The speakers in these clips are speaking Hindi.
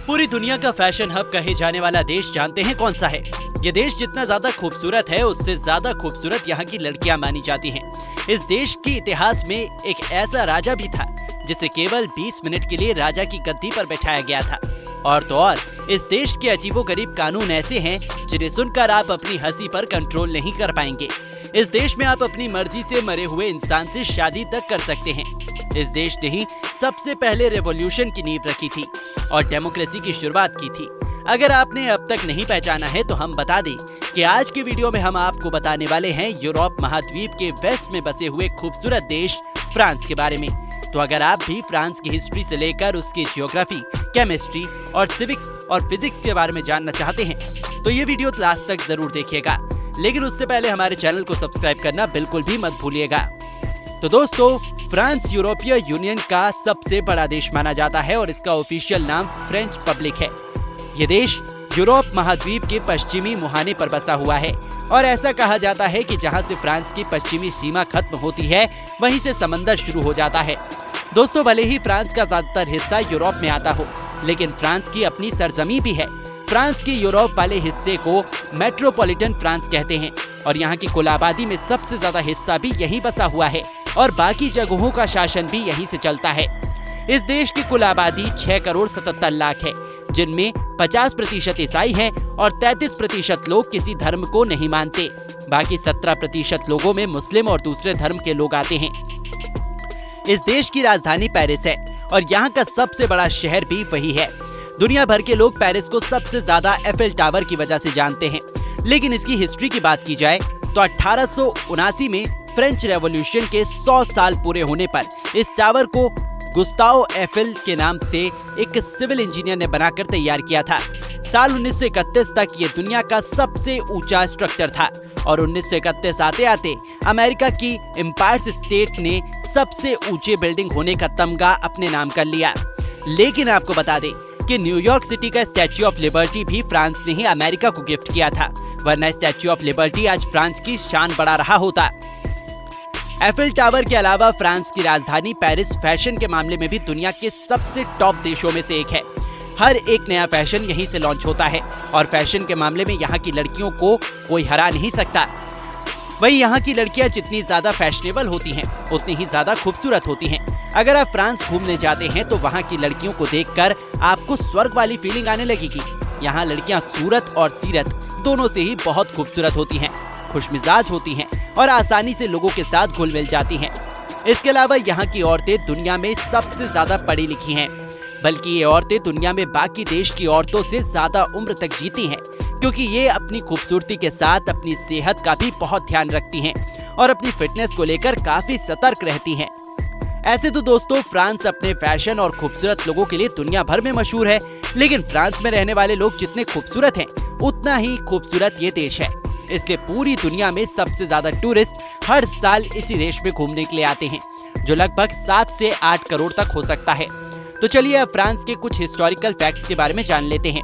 पूरी दुनिया का फैशन हब कहे जाने वाला देश जानते हैं कौन सा है? ये देश जितना ज्यादा खूबसूरत है उससे ज्यादा खूबसूरत यहाँ की लड़कियां मानी जाती हैं। इस देश के इतिहास में एक ऐसा राजा भी था जिसे केवल 20 मिनट के लिए राजा की गद्दी पर बैठाया गया था। और तो और इस देश के अजीबोगरीब कानून ऐसे हैं जिन्हें सुनकर आप अपनी हंसी पर कंट्रोल नहीं कर पाएंगे। इस देश में आप अपनी मर्जी से मरे हुए इंसान से शादी तक कर सकते हैं। इस देश ने ही सबसे पहले रेवोल्यूशन की नींव रखी थी और डेमोक्रेसी की शुरुआत की थी। अगर आपने अब तक नहीं पहचाना है तो हम बता दें कि आज की वीडियो में हम आपको बताने वाले हैं यूरोप महाद्वीप के वेस्ट में बसे हुए खूबसूरत देश फ्रांस के बारे में। तो अगर आप भी फ्रांस की हिस्ट्री से लेकर उसकी जियोग्राफी, केमिस्ट्री और सिविक्स और फिजिक्स के बारे में जानना चाहते हैं तो ये वीडियो लास्ट तक जरूर देखिएगा। लेकिन उससे पहले हमारे चैनल को सब्सक्राइब करना बिल्कुल भी मत भूलिएगा। तो दोस्तों, फ्रांस यूरोपीय यूनियन का सबसे बड़ा देश माना जाता है और इसका ऑफिशियल नाम फ्रेंच पब्लिक है। ये देश यूरोप महाद्वीप के पश्चिमी मुहाने पर बसा हुआ है और ऐसा कहा जाता है कि जहां से फ्रांस की पश्चिमी सीमा खत्म होती है वहीं से समंदर शुरू हो जाता है। दोस्तों, भले ही फ्रांस का ज्यादातर हिस्सा यूरोप में आता हो, लेकिन फ्रांस की अपनी सरजमी भी है। फ्रांस के यूरोप वाले हिस्से को मेट्रोपॉलिटन फ्रांस कहते हैं और यहाँ की कुल आबादी में सबसे ज्यादा हिस्सा भी यहीं बसा हुआ है और बाकी जगहों का शासन भी यहीं से चलता है। इस देश की कुल आबादी 6 करोड़ 77 लाख है, जिनमें 50% ईसाई हैं और 33% लोग किसी धर्म को नहीं मानते। बाकी 17% लोगों में मुस्लिम और दूसरे धर्म के लोग आते हैं। इस देश की राजधानी पेरिस है और यहाँ का सबसे बड़ा शहर भी वही है। दुनिया भर के लोग पेरिस को सबसे ज्यादा एफिल टावर की वजह से जानते हैं। लेकिन इसकी हिस्ट्री की बात की जाए तो 1879 में फ्रेंच रेवोल्यूशन के 100 साल पूरे होने पर इस टावर को गुस्ताव एफिल के नाम से एक सिविल इंजीनियर ने बनाकर तैयार किया था। साल 1931 तक ये दुनिया का सबसे ऊंचा स्ट्रक्चर था और 1931 आते आते अमेरिका की एम्पायर स्टेट ने सबसे ऊंचे बिल्डिंग होने का तमगा अपने नाम कर लिया। लेकिन आपको बता दें कि न्यूयॉर्क सिटी का स्टैच्यू ऑफ लिबर्टी भी फ्रांस ने ही अमेरिका को गिफ्ट किया था, वरना स्टैच्यू ऑफ लिबर्टी आज फ्रांस की शान बढ़ा रहा होता। एफिल टावर के अलावा फ्रांस की राजधानी पेरिस फैशन के मामले में भी दुनिया के सबसे टॉप देशों में से एक है। हर एक नया फैशन यहीं से लॉन्च होता है और फैशन के मामले में यहाँ की लड़कियों को कोई हरा नहीं सकता। वही यहाँ की लड़कियाँ जितनी ज्यादा फैशनेबल होती हैं उतनी ही ज्यादा खूबसूरत होती हैं। अगर आप फ्रांस घूमने जाते हैं तो वहाँ की लड़कियों को देखकर आपको स्वर्ग वाली फीलिंग आने लगेगी। यहाँ लड़कियाँ सूरत और सीरत दोनों से ही बहुत खूबसूरत होती हैं, खुशमिजाज होती हैं और आसानी से लोगों के साथ घुल मिल जाती हैं। इसके अलावा यहाँ की औरतें दुनिया में सबसे ज्यादा पढ़ी लिखी हैं, बल्कि ये औरतें दुनिया में बाकी देश की औरतों से ज्यादा उम्र तक जीती हैं, क्योंकि ये अपनी खूबसूरती के साथ अपनी सेहत का भी बहुत ध्यान रखती हैं और अपनी फिटनेस को लेकर काफी सतर्क रहती हैं। ऐसे तो दोस्तों, फ्रांस अपने फैशन और खूबसूरत लोगों के लिए दुनिया भर में मशहूर है, लेकिन फ्रांस में रहने वाले लोग जितने खूबसूरत हैं उतना ही खूबसूरत ये देश है। इसलिए पूरी दुनिया में सबसे ज्यादा टूरिस्ट हर साल इसी देश में घूमने के लिए आते हैं, जो लगभग 7 से 8 करोड़ तक हो सकता है। तो चलिए अब फ्रांस के कुछ हिस्टोरिकल फैक्ट्स के बारे में जान लेते हैं।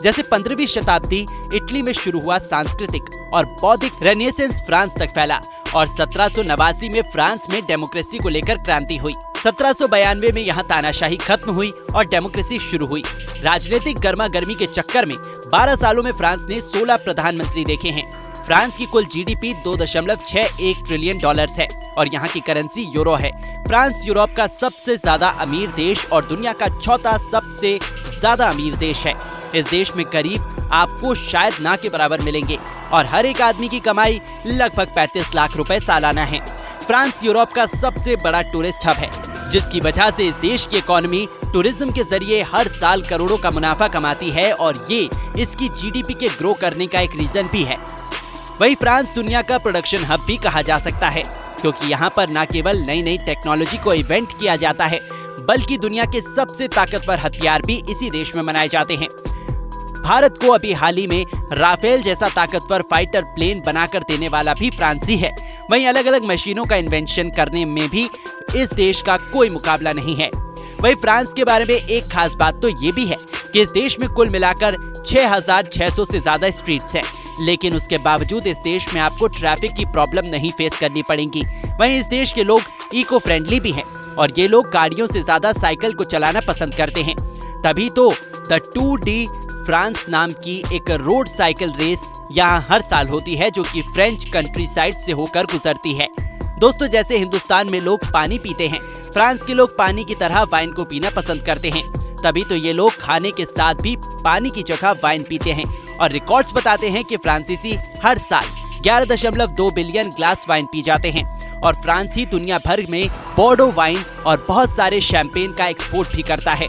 जैसे 15वीं शताब्दी इटली में शुरू हुआ सांस्कृतिक और बौद्धिक रेनेसेंस फ्रांस तक फैला और 1789 में फ्रांस में डेमोक्रेसी को लेकर क्रांति हुई। 1792 में यहाँ तानाशाही खत्म हुई और डेमोक्रेसी शुरू हुई। राजनीतिक गर्मा गर्मी के चक्कर में 12 सालों में फ्रांस ने 16 प्रधानमंत्री देखे हैं। फ्रांस की कुल जीडीपी 2.61 ट्रिलियन डॉलर्स है और यहाँ की करेंसी यूरो है। फ्रांस यूरोप का सबसे ज्यादा अमीर देश और दुनिया का चौथा सबसे ज्यादा अमीर देश है। इस देश में करीब आपको शायद ना के बराबर मिलेंगे और हर एक आदमी की कमाई लगभग 35 लाख रुपए सालाना है। फ्रांस यूरोप का सबसे बड़ा टूरिस्ट हब है, जिसकी वजह से इस देश की इकोनॉमी टूरिज्म के जरिए हर साल करोड़ों का मुनाफा कमाती है और ये इसकी जीडीपी के ग्रो करने का एक रीजन भी है। वही फ्रांस दुनिया का प्रोडक्शन हब भी कहा जा सकता है, क्योंकि यहाँ पर न केवल नई नई टेक्नोलॉजी को इन्वेंट किया जाता है, बल्कि दुनिया के सबसे ताकतवर हथियार भी इसी देश में बनाए जाते हैं। भारत को अभी हाल ही में राफेल जैसा ताकतवर फाइटर प्लेन बनाकर देने वाला भी फ्रांस ही है। वहीं अलग अलग मशीनों का इन्वेंशन करने में भी इस देश का कोई मुकाबला नहीं है। वहीं फ्रांस के बारे में एक खास बात तो ये भी है कि इस देश में कुल मिलाकर 6600 से ज्यादा स्ट्रीट्स हैं, लेकिन उसके बावजूद इस देश में आपको ट्रैफिक की प्रॉब्लम नहीं फेस करनी पड़ेगी। वहीं इस देश के लोग इको फ्रेंडली भी हैं और ये लोग गाड़ियों से ज्यादा साइकिल को चलाना पसंद करते हैं। तभी तो द टूर डी फ्रांस नाम की एक रोड साइकिल रेस यहाँ हर साल होती है, जो कि फ्रेंच कंट्री साइड से होकर गुजरती है। दोस्तों, जैसे हिंदुस्तान में लोग पानी पीते हैं, फ्रांस के लोग पानी की तरह वाइन को पीना पसंद करते हैं। तभी तो ये लोग खाने के साथ भी पानी की जगह वाइन पीते हैं। और रिकॉर्ड्स बताते हैं कि फ्रांसीसी हर साल 11.2 बिलियन ग्लास वाइन पी जाते हैं। और फ्रांस ही दुनिया भर में बोर्डो वाइन और बहुत सारे शैंपेन का एक्सपोर्ट भी करता है।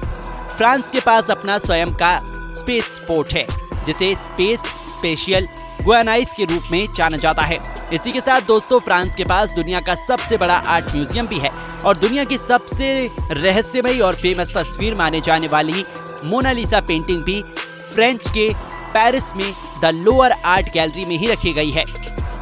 फ्रांस के पास अपना स्वयं का स्पेस स्पोर्ट है, जिसे स्पेस स्पेशियल गुयानाइस के रूप में जाना जाता है। इसी के साथ दोस्तों, फ्रांस के पास दुनिया का सबसे बड़ा आर्ट म्यूजियम भी है और दुनिया की सबसे रहस्यमयी और फेमस तस्वीर माने जाने वाली मोनालिसा पेंटिंग भी फ्रेंच के पेरिस में द लोअर आर्ट गैलरी में ही रखी गई है।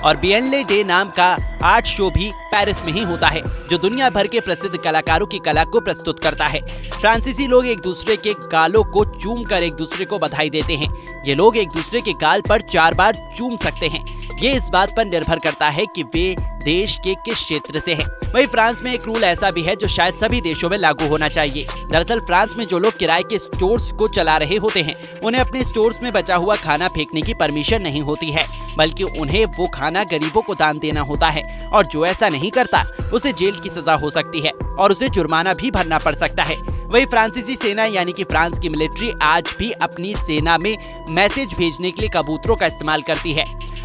और बिएनले डे नाम का आर्ट शो भी पेरिस में ही होता है, जो दुनिया भर के प्रसिद्ध कलाकारों की कला को प्रस्तुत करता है। फ्रांसीसी लोग एक दूसरे के गालों को चूम कर एक दूसरे को बधाई देते हैं। ये लोग एक दूसरे के गाल पर 4 बार चूम सकते हैं। ये इस बात पर निर्भर करता है कि वे देश के किस क्षेत्र से हैं। वहीं फ्रांस में एक रूल ऐसा भी है जो शायद सभी देशों में लागू होना चाहिए। दरअसल फ्रांस में जो लोग किराए के स्टोर्स को चला रहे होते हैं, उन्हें अपने स्टोर्स में बचा हुआ खाना फेंकने की परमिशन नहीं होती है, बल्कि उन्हें वो खाना गरीबों को दान देना होता है। और जो ऐसा नहीं करता, उसे जेल की सजा हो सकती है और उसे जुर्माना भी भरना पड़ सकता है। वही फ्रांसीसी सेना यानी कि फ्रांस की मिलिट्री आज भी अपनी सेना में मैसेज भेजने के लिए कबूतरों का इस्तेमाल करती है।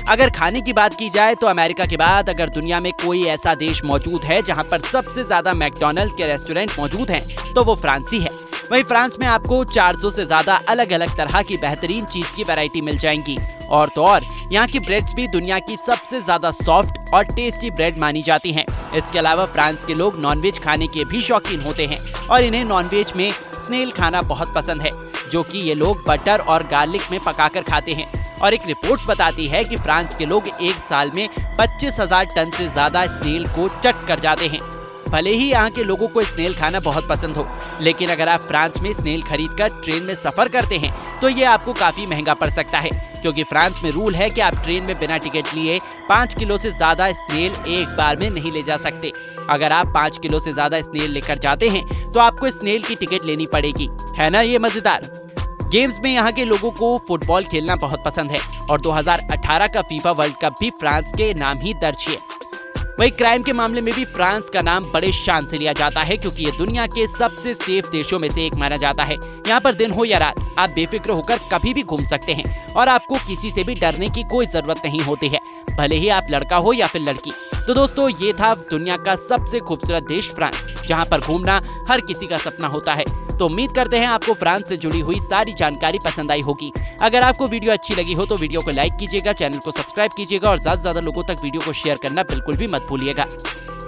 अगर खाने की बात की जाए तो अमेरिका के बाद अगर दुनिया में कोई ऐसा देश मौजूद है जहां पर सबसे ज्यादा मैकडॉनल्ड के रेस्टोरेंट मौजूद हैं, तो वो फ्रांस ही है। वहीं फ्रांस में आपको 400 से ज्यादा अलग अलग तरह की बेहतरीन चीज की वैरायटी मिल जाएंगी। और तो और यहाँ की ब्रेड्स भी दुनिया की सबसे ज्यादा सॉफ्ट और टेस्टी ब्रेड मानी जाती हैं। इसके अलावा फ्रांस के लोग नॉनवेज खाने के भी शौकीन होते हैं और इन्हें नॉनवेज में स्नेल खाना बहुत पसंद है, जो कि ये लोग बटर और गार्लिक में पकाकर खाते हैं। और एक रिपोर्ट बताती है कि फ्रांस के लोग एक साल में 25,000 टन से ज्यादा स्नेल को चट कर जाते हैं। भले ही यहाँ के लोगों को स्नेल खाना बहुत पसंद हो, लेकिन अगर आप फ्रांस में स्नेल खरीदकर ट्रेन में सफर करते हैं तो ये आपको काफी महंगा पड़ सकता है, क्योंकि फ्रांस में रूल है कि आप ट्रेन में बिना टिकट लिए 5 किलो से ज्यादा स्नेल एक बार में नहीं ले जा सकते। अगर आप 5 किलो से ज्यादा स्नेल लेकर जाते हैं तो आपको स्नेल की टिकट लेनी पड़ेगी। है ना ये मजेदार। गेम्स में यहाँ के लोगों को फुटबॉल खेलना बहुत पसंद है और 2018 का फीफा वर्ल्ड कप भी फ्रांस के नाम ही दर्ज है। वही क्राइम के मामले में भी फ्रांस का नाम बड़े शान से लिया जाता है, क्योंकि ये दुनिया के सबसे सेफ देशों में से एक माना जाता है। यहाँ पर दिन हो या रात, आप बेफिक्र होकर कभी भी घूम सकते हैं और आपको किसी से भी डरने की कोई जरूरत नहीं होती है, भले ही आप लड़का हो या फिर लड़की। तो दोस्तों, ये था दुनिया का सबसे खूबसूरत देश फ्रांस, जहाँ पर घूमना हर किसी का सपना होता है। तो उम्मीद करते हैं आपको फ्रांस से जुड़ी हुई सारी जानकारी पसंद आई होगी। अगर आपको वीडियो अच्छी लगी हो तो वीडियो को लाइक कीजिएगा, चैनल को सब्सक्राइब कीजिएगा और ज्यादा से ज्यादा लोगों तक वीडियो को शेयर करना बिल्कुल भी मत भूलिएगा।